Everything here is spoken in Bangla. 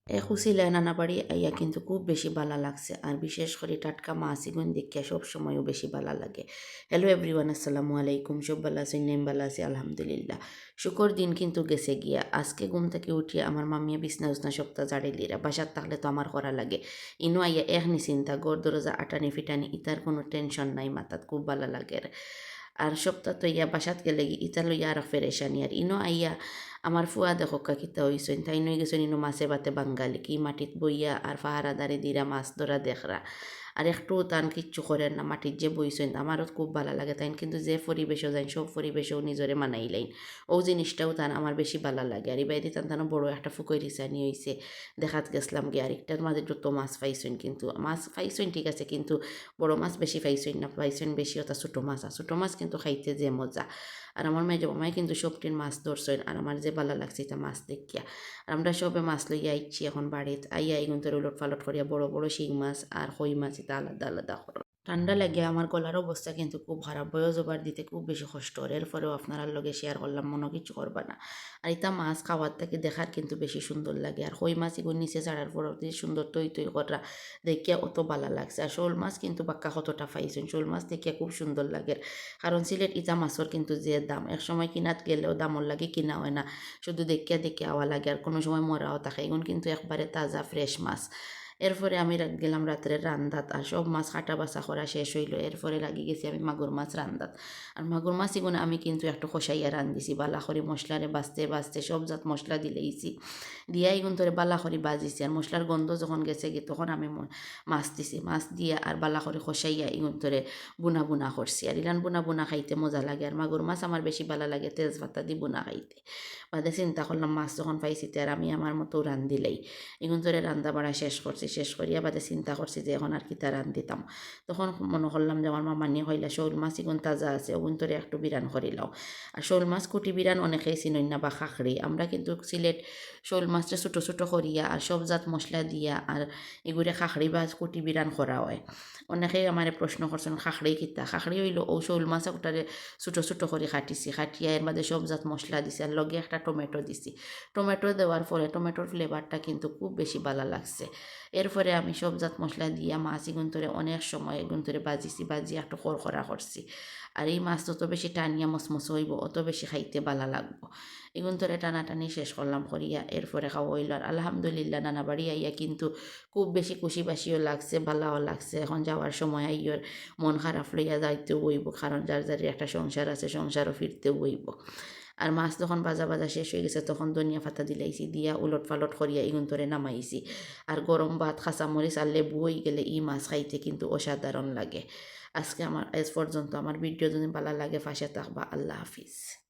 খুশিলে নানা বাড়ি আইয়া কিন্তু খুব বেশি ভালো লাগছে আর বিশেষ করে টাটকা মাছ ইগুন দেখিয়া সব সময়ও বেশি ভালো লাগে। হ্যালো এভরিওয়ান, আসসালামু আলাইকুম। সব ভালো আছেন? নেম ভালো আছি আলহামদুলিল্লাহ। শুকর দিন কিন্তু গেছে গিয়া আজকে ঘুম থেকে উঠিয়ে আমার মামিয়া বিছনা উছনা সপ্তাহ জাড়ি লিরা বাসার থাকলে তো আমার করা লাগে। ইনো আইয়া এখনি চিন্তা গড় দরজা আটানি ফিটানি ইতার কোনো টেনশন নাই, মাথাত খুব ভালো লাগে। আর সপ্তাহ তো ইয়া বাসাত গেলে ইতা লইয়া আর ফেরেশানি আর ইনো আইয়া আমার ফুয়া দেখো কিতা হইসইন তাই নই গেছেন ইনো মাছে বাতে বাঙ্গালি কি মাটিত বইয়া আর ফাহারাদারি দিরা মাছ ধরা দেখরা আর একটু টান কিচ্ছু করেন না, মাটির যে বইসইন আমারও খুব ভালো লাগে তাই কিন্তু যে পরিবেশও যাই সব পরিবেশেও নিজরে মানাইলেন ও জিনিসটাও তান আমার বেশি ভালো লাগে। আর বাইরে টান বড় একটা ফুকই রিসানি হয়েছে দেখাত গেছিলাম গিয়ে আরেকটার মাঝে যত মাছ পাইছেন কিন্তু মাছ পাইছেন ঠিক আছে কিন্তু বড় মাছ বেশি পাইছেন না, পাইছেন বেশি ওটা ছোটো মাছ আর ছোটো মাছ কিন্তু খাইতে যে মজা। আর আমার মেজো মামাই কিন্তু সবটির মাছ ধরছেন আর আমার যে ভালো লাগছে এটা মাছ দেখিয়া। আর আমরা সবে মাছ লইয়া আইছি এখন বাড়িত আইয়া এগুন তোর উলট ফালট করিয়া বড় বড় শিং মাছ আর কই মাছ এটা আলাদা আলাদা করো। ঠান্ডা লাগে আমার গলার অবস্থা কিন্তু খুব খারাপ, বয়স ওভার দিতে খুব বেশি কষ্ট হয়। এরপরেও আপনার লগে শেয়ার করলাম, মনে কিছু করবা না। আর এটা মাছ খাওয়ার থেকে দেখার কিন্তু বেশি সুন্দর লাগে আর কই মাছ এগুলো নিচে ছাড়ার পর সুন্দর তৈ তৈ করা দেখিয়া অত ভালো লাগছে। আর শোল মাছ কিন্তু বাক্কা কতটা পাইছেন, শোল মাছ দেখিয়া খুব সুন্দর লাগে। কারণ সিলেট ইটা মাছের কিন্তু যে দাম এক সময় কিনাত গেলেও দামর লাগে কিনা হয় না, শুধু দেখিয়া দেখিয়া আওয়া লাগে আর কোনো সময় মরাও থাকে। এগুন কিন্তু একবারে তাজা ফ্রেশ মাছ। এরপরে আমি গেলাম রাত্রে রান্দাত আর সব মাছ কাটা বাছা করা শেষ হইল। এরপরে লাগি গেছি আমি মাগুর মাছ রান্দাত। আর মাগুর মাছ এগুলো আমি কিন্তু একটু কষাইয়া রান্ধিছি বালা করে মশলারে বাঁচতে বাঁচতে সব জাত মশলা দিলেইছি দিয়া এগুন ধরে বালা করে বাজিছি। আর মশলার গন্ধ যখন গেছে গিয়ে তখন আমি মাছ দিছি, মাছ দিয়া আর বালা করে কষাইয়া এগুন ধরে বুনা বুনা করছি। আর ইলান বুনা বুনা খাইতে মজা লাগে আর মাগুর মাছ আমার বেশি ভালো লাগে তেজপাতা দি বুনা খাইতে। বাদে চিন্তা করলাম মাছ যখন পাইছি আর আমি আমার মতো রান্ধিলেই এগুন ধরে রান্না বাড়া শেষ করছি। শেষ করিয়া বাদে চিন্তা করছি যে এখন আর কিতা রান্ধিতাম। তখন মনে করলাম যে আমার মামা নিয়ে হইলা শোল মাছ এগুন তাজা আছে ওগুন ধরে একটু বিরান করিলাও। আর শোল মাছ কুটি বিরান অনেকেই চিনই না বা খাখড়ি, আমরা কিন্তু সিলেট শোল মাছটা ছোটো ছোটো করিয়া আর সব জাত মশলা দিয়া আর এগুলো খাখড়ি বা কুটি বিরান করা হয়। অনেকেই আমার প্রশ্ন করছেন খাখড়ি কিতা, খাখড়ি হইল ও শোল মাছ ওটারে ছোটো ছোটো করে কাটিছি, কাটিয়া এর মাঝে সব জাত মশলা দিছি আর লগে একটা টমেটো দিছি। টমেটো দেওয়ার পরে টমেটোর ফ্লেভারটা কিন্তু খুব বেশি ভালো লাগছে। এরপরে আমি সব জাত মশলা দিয়া মাছ এগুন ধরে অনেক সময় এগুন ধরে বাজিছি, বাজিয়ে একটু খড়খড়া করছি। আর এই মাছ যত বেশি টানিয়া মসমস হইব অত বেশি খাইতে ভালো লাগবো। এগুন ধরে টানাটানি শেষ করলাম করিয়া এরপরে খাওয়া হইল। আর আলহামদুলিল্লাহ নানা বাড়ি আইয়া কিন্তু খুব বেশি খুশি বাসিও লাগছে, ভালোও লাগছে। এখন যাওয়ার সময় আইয়র মন খারাপ লইয়া যাইতেও হইব, কারণ যার যার একটা সংসার আছে, সংসারও ফিরতেও হইব। আর মাছ যখন ভাজা ভাজা শেষ হয়ে গেছে তখন ধনিয়া পাতা দিলাইছি, দিয়া উলট পালট করিয়া ইগুন ধরে নামাইছি। আর গরম ভাত কাঁচামরিচ আর লেবু হয়ে গেলে ই মাছ খাইতে কিন্তু অসাধারণ লাগে। আজকে আমার এজ পর্যন্ত আমার ভিডিও যদি ভালো লাগে পাশে থাকবা। আল্লাহ হাফিজ।